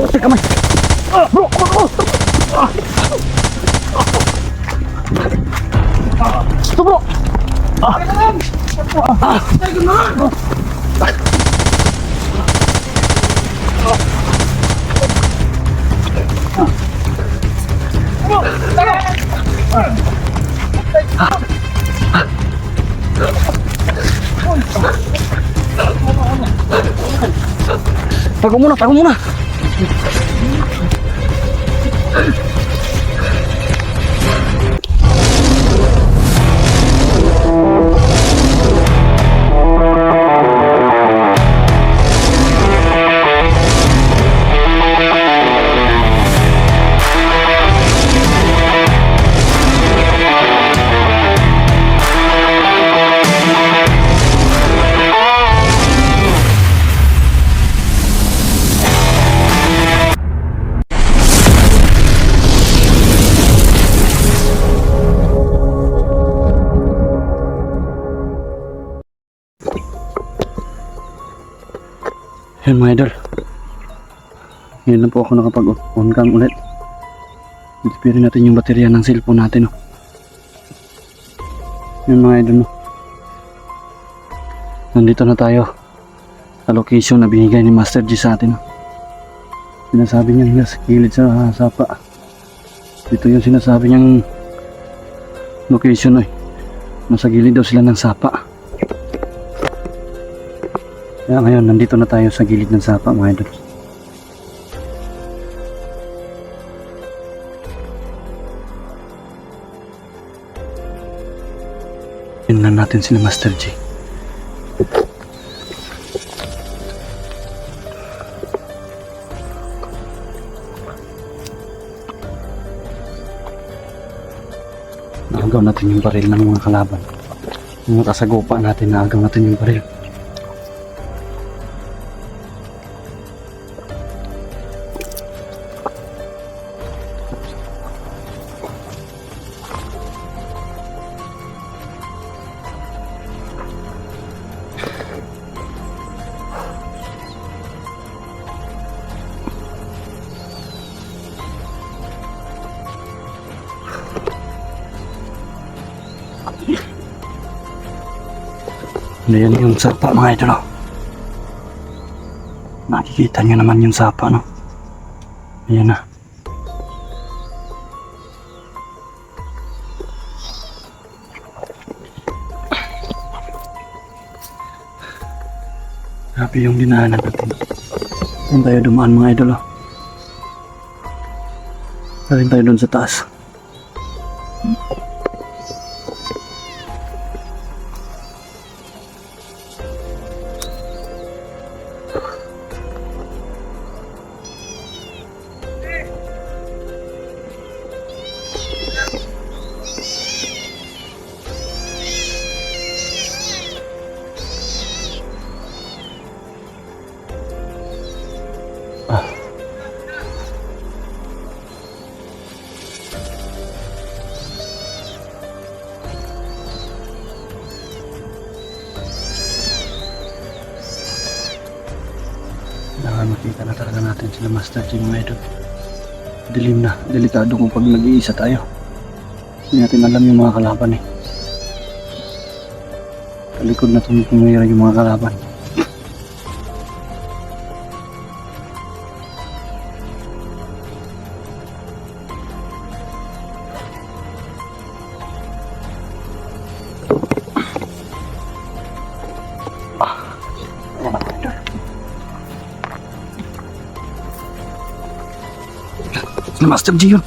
Teka man. Bro, ito bro. Tago muna, tago muna. Yan mga idol, ngayon na po ako nakapag-on cam ulit. Itipirin natin yung baterya ng cellphone natin, oh. Yan mga idol, no? Nandito na tayo sa location na binigay ni Master G sa atin, oh. Sinasabi niya nasa gilid sa sapa. Dito yung sinasabi niyang location, oh. Nasa gilid daw sila ng sapa. Kaya ngayon, nandito na tayo sa gilid ng sapa mga idol. Tingnan natin sila Master G. Naagaw natin yung baril ng mga kalaban. Yung kasagupa natin, naagaw natin yung baril. Ayan yung sapa mga idol, oh. Nakikita nyo naman yung sapa, no? Ayan na. Grabe yung dinaanan natin. Saan tayo dumaan mga idol, oh. Galing tayo dun sa taas. Makita na talaga natin sila Master G mga idol. Dilim na, delikado kung pag nag-iisa tayo. Hindi natin alam yung mga kalaban, eh. Talikod na tumira yung mga kalaban. Master G yun.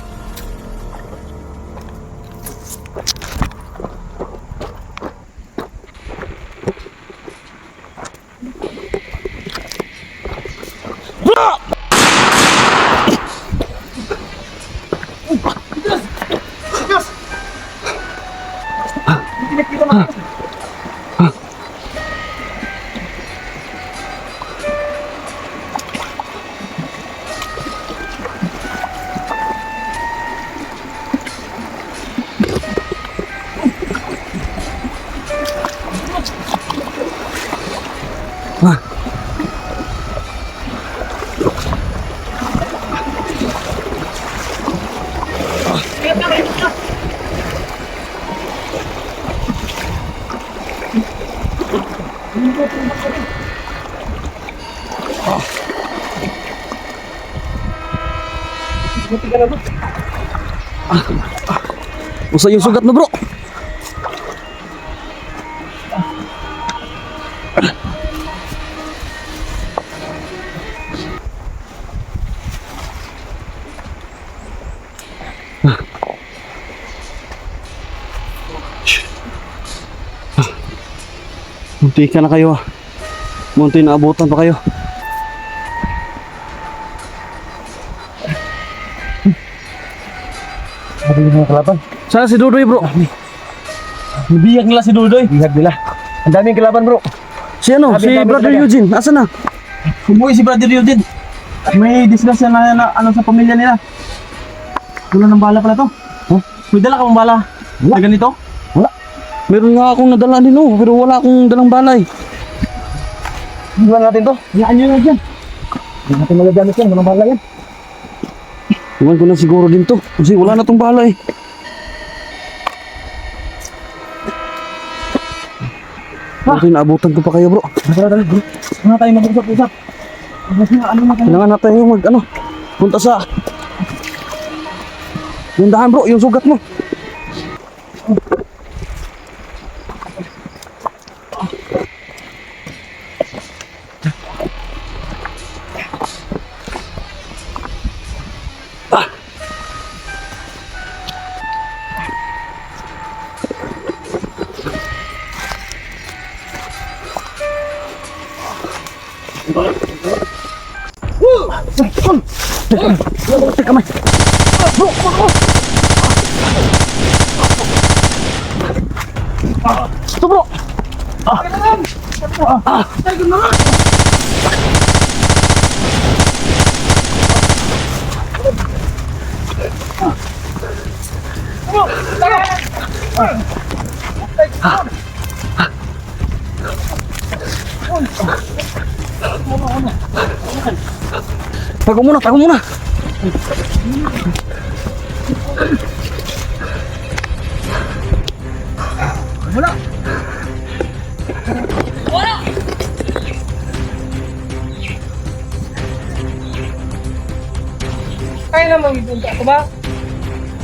Usa yung sugat mo, bro. Munti ka na kayo. Munti na abutan pa kayo. Sabi ng kalaban. Saan si Dudoy, bro? Biyag nila si Dudoy. Biyag nila. Ang daming kalaban, bro. Si ano? Si Dami Brother talaga. Eugene. Asan na? Umuwi si Brother Eugene. May disgrasya na ano sa pamilya nila. Wala ng bala pala to. Huh? May dala ka bang bala? Wala. Na ganito? Wala. Meron nga akong nadala din, oh, pero wala akong dalang balay. Iwan natin to. Iyan nyo na dyan. Hindi natin magagamit yan. Walang bala yan. Iwan ko na siguro din to. Kasi wala na tong balay. Bakit naabutan ko pa kayo, bro? Tara, bro. Ano tayo mag-usap-usap? Ano na tayo? Kailangan natin yung mag, ano, punta sa... Yung dahan, bro, yung sugat mo. Teka, may. Bro, bro. Ito, bro. Tago muna, tago muna. Wala. Kaya naman ipunta ko ba?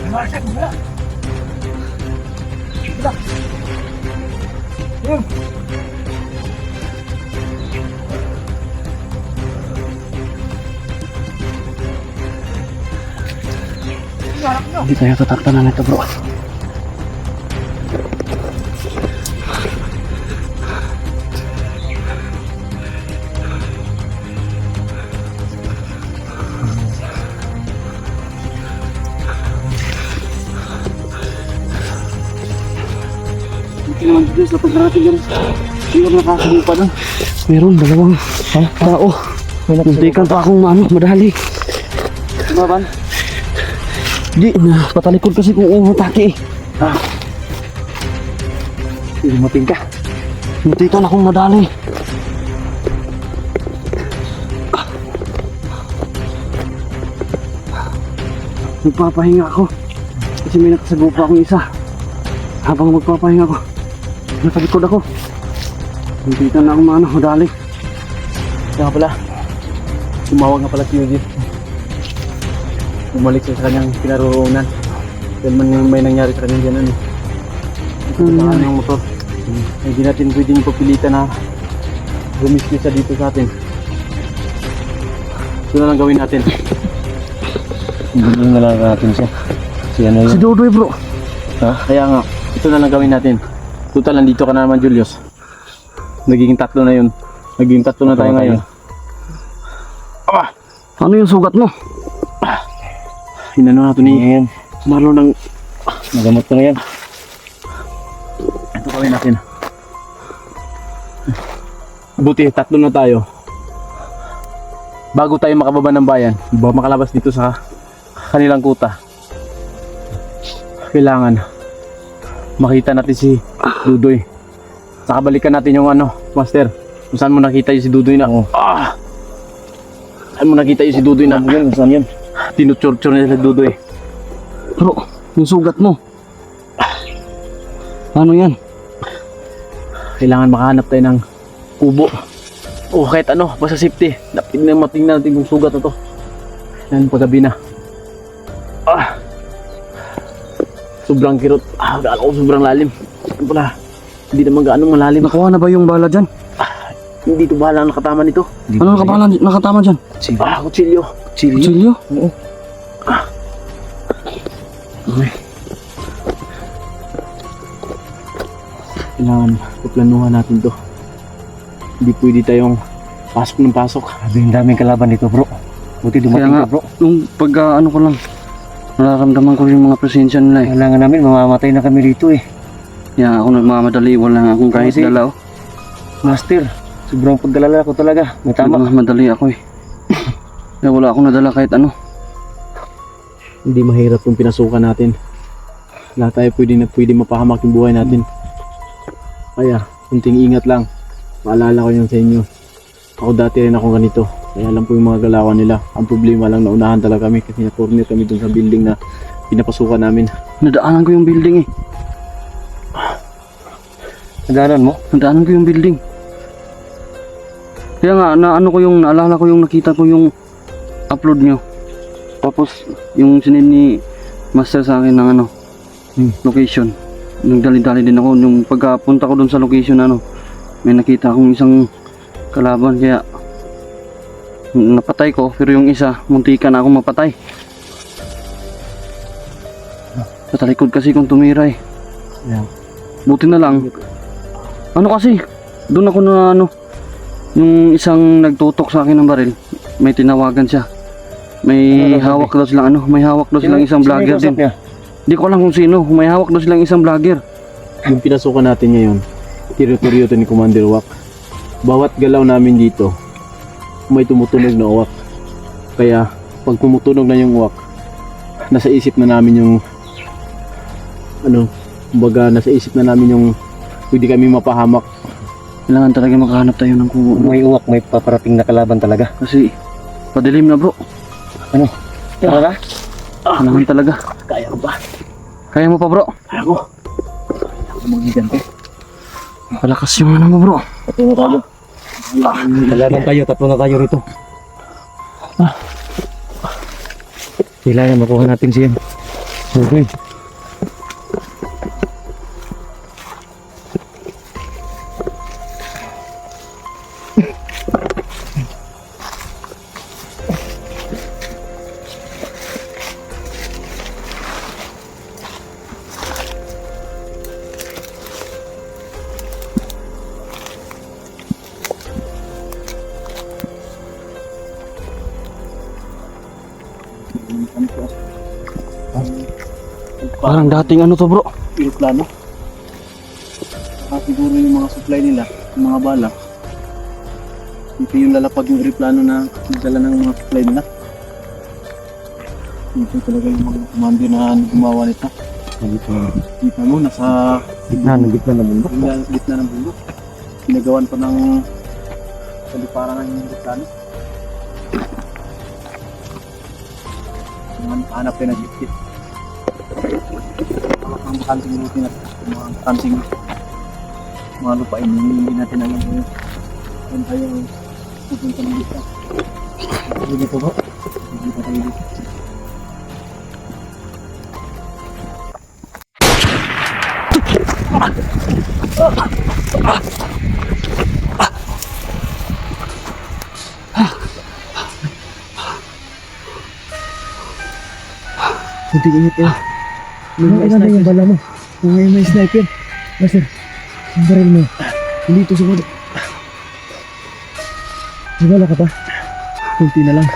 Wala. Hindi tayo tataktanan ito, bro. Hindi naman dito sa pagkarating dyan. Siguro nakakabong pa doon. Meron, dalawang tao. Muntikan pa akong madali. Ano ba? Di, patalikod kasi kung umatake eh. Dumating ka. Muntikan akong madali. Magpapahinga ako. Kasi may nakasagupa akong isa. Habang magpapahinga ako, natalikod ako. Muntikan na akong madali. Kaya pala. Tumawag nga pala si Eugene. Bumalik siya sa kanyang kinaroroonan. Dahil may nangyari sa kanyang dyan. Saan yung motor. Hindi natin pwedeng papilitan na gumisli siya dito sa atin. Ito na lang gawin natin. Hindi na lang natin siya. Si ano yun? Si Dodoy, bro. Ha? Kaya nga, ito na lang gawin natin. Total, nandito ka na naman, Julius. Nagiging tatlo na yun. Nagiging tatlo na tayo ngayon. Ano yung sugat mo? Inano natin ni Marlon ng Nagamot ko na yan. ito gawin natin. Buti, tatlo na tayo. Bago tayo makababa ng bayan, makalabas dito sa kanilang kuta, kailangan makita natin si Dudoy. Saka balikan natin yung Master, kung saan mo nakita yung si Dudoy na saan mo nakita yung si Dudoy na Saan yan? tinuturture nila si Dudoy. Bro, yung sugat mo. Ano yan? Kailangan makahanap tayo ng kubo o kahit basta safety. Matingnan natin yung sugat na to. Yan, paggabi na. Sobrang kirot. Akala ko sobrang lalim. Ano pala? Hindi naman gaano malalim. Nakuha na ba yung bala dyan? Hindi ito bahala ang nakatama nito. Ano nakatama dyan? Kutsilyo. Kutsilyo? Oo. Okay. Kailangan paplanuhan natin to. Hindi pwede tayong pasok ng pasok. Ang daming kalaban dito, bro. Buti Kaya dumating nga, ka, bro. nung pag ano ko lang, nararamdaman ko yung mga presensya nila eh. Kailangan namin, mamamatay na kami dito eh. Kaya ako nagmamadali, wala akong kahit Kasi- dala oh. Master, sobrang paggalala ko talaga. May tama. Nagmamadali ako eh. Kaya wala akong nadala kahit ano. Hindi mahirap kung pinasukan natin. Lahat tayo pwede mapahamak yung buhay natin. Kaya, kunting ingat lang. Paalala ko yun sa inyo. Ako dati rin ako ganito. Kaya alam ko yung mga galawan nila. Ang problema lang, naunahan talaga kami kasi na-corner kami dun sa building na pinapasukan namin. Nadaanan ko yung building eh. Nadanan mo? Nadaanan ko yung building. Kaya nga, naalala ko yung nakita ko yung upload nyo. Tapos, yung sinend ni Master sa akin ng location. Nagdali-dali din ako. Yung pagkapunta ko dun sa location may nakita akong isang kalaban. Kaya, napatay ko. Pero yung isa, muntikan na ako mapatay. Sa talikod kasi kung tumira eh. Yeah. Buti na lang. Ano kasi, doon ako na yung isang nagtutok sa akin ng baril, may tinawagan siya. May hawak daw silang may hawak daw silang isang vlogger din. Hindi ko alam kung sino, may hawak daw silang isang vlogger. Yung pinasukan natin ngayon, teritoryo to ni Commander Wak. Bawat galaw namin dito, may tumutunog na uwak. Kaya, pag tumutunog na yung uwak, nasa isip na namin yung kumbaga nasa isip na namin yung pwede kami mapahamak. Kailangan talaga makahanap tayo ng kubo. May uwak, may paparating na kalaban talaga. Kasi, padilim na bro. Tara na. Kailangan talaga. Kaya ko ba? Kaya mo pa bro? Kaya ko. Kaya ko magigante. Palakas yung mo bro. Tatlo na tayo. Kalaban tayo, tatlo na tayo rito. Kailangan makuha natin siya. Okay. Parang dating to bro. Aeroplano. Siguro yung mga supply nila, yung mga bala. Dito yung lalapag yung aeroplano na nagdala ng mga supply nila. Dito talaga yung mga commander na gumawa nito. Kita mo, nasa Gitna ng mundo. gitna ng bundok. Pinagawan pa ng kaliparan ng aeroplano. Hanap tayo ng gitgit. Ang bakanting lutin at mga bakanting mga lupain, hindi natin alam kung saan tayo pupunta ng dito. Dito ba? Dito tayo dito. Hindi ingat eh. Ano yung bala mo? May sniper. Master, ang baril mo. Dito sa mga. May bala ka pa? Kunti na lang.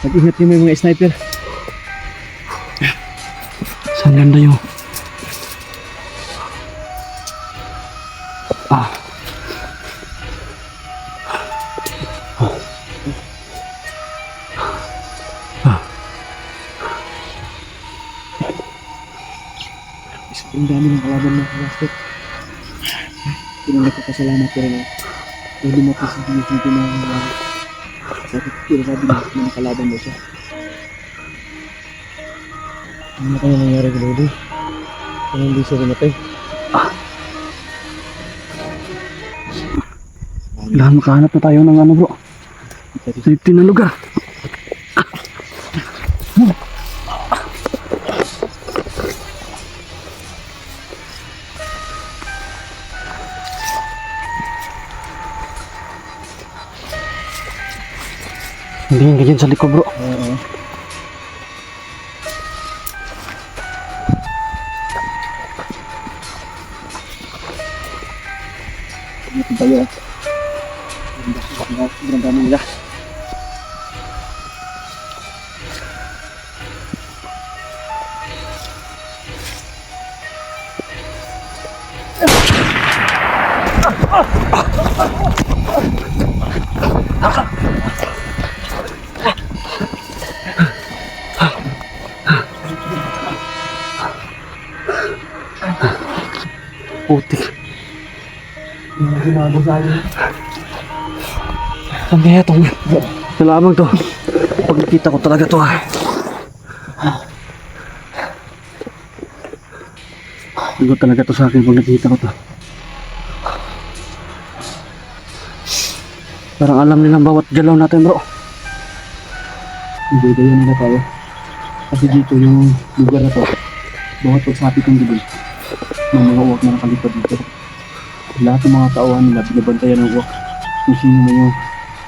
Mag-ingat niyo may mga sniper. Saan ganda yung... Ang dami ng kalaban ng plastic. Pero nagpapasalamat ko rin ako. Pwede mo kasi yung dito na pero sabi niya, may kalaban mo siya. Ano kaya nangyari kay Lodi? Kung hindi siya namatay? Kailangan makahanap na tayo ng bro. Safety na lugar. Tingin ka dyan sa likod bro. Oo. Ito ba yun? Ang dami nila. Putik. Yung ginago sa akin. Saan kaya itong lamang to? Pag nakita ko talaga to Bigot talaga to sa akin pag nakita ko to. Parang alam nilang bawat galaw natin bro. Hindi yun nila tayo. Kasi dito yung lugar na to, bawat pagsapit ng dilim, may mga uwak na nakalipad dito. Lahat ng mga tauhan nila, binabantayan ng uwak. Kung sino man yung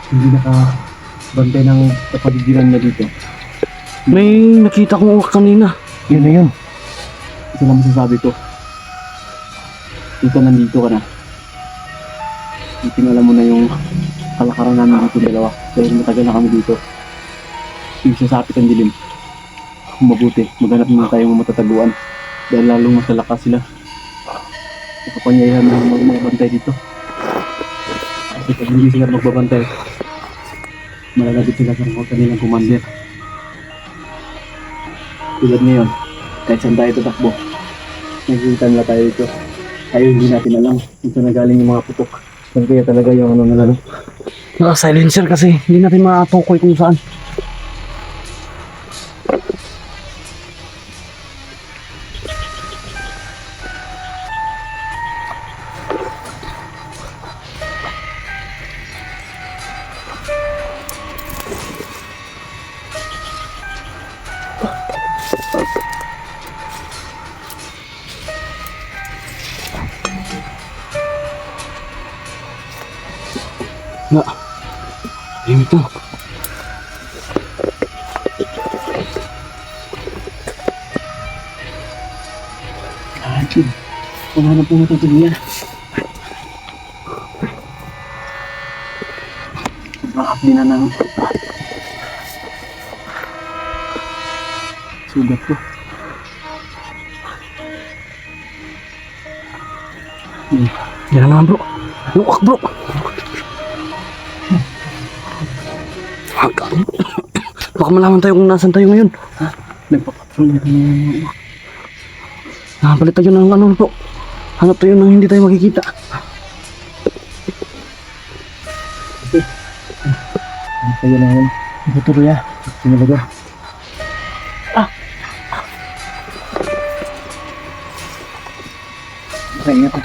hindi nakabantay ng kapaligiran nila dito. May nakita kong uwak kanina. Yun na yun. Ito lang masasabi ko. Ito nandito ka na. Iting alam mo na yung kalakaran namin dito dalawa. Dahil matagal na kami dito. Yung sasapit ang dilim. Kung mabuti, maghanap muna tayong matataguan. Dahil lalong mas lalakas sila. Nakapanyayahan ng mga bantay dito. Kasi pag hindi sila magbabantay, malalagit sila sa mga kanilang commander. Tulad ngayon, kahit saan tayo tatakbo, nakikita nila tayo dito. Tayo hindi natin alam kung saan nagaling yung mga putok. Saan kaya talaga yung ano nila, no? Naka-silencer kasi hindi natin makatukoy kung saan. Na, tahimik na. Akin, wala na po matutulungan. Sobrang apli na ng sugat ko. Yan na naman bro. Luwak bro. Baka malaman tayo kung nasan tayo ngayon. Nagpapatrol na kami ng mga Nakapalit tayo ng ano bro. Hanap tayo nang hindi tayo makikita. Ano tayo na yun? Ito tuloy ah. Sinalaga. Ingat.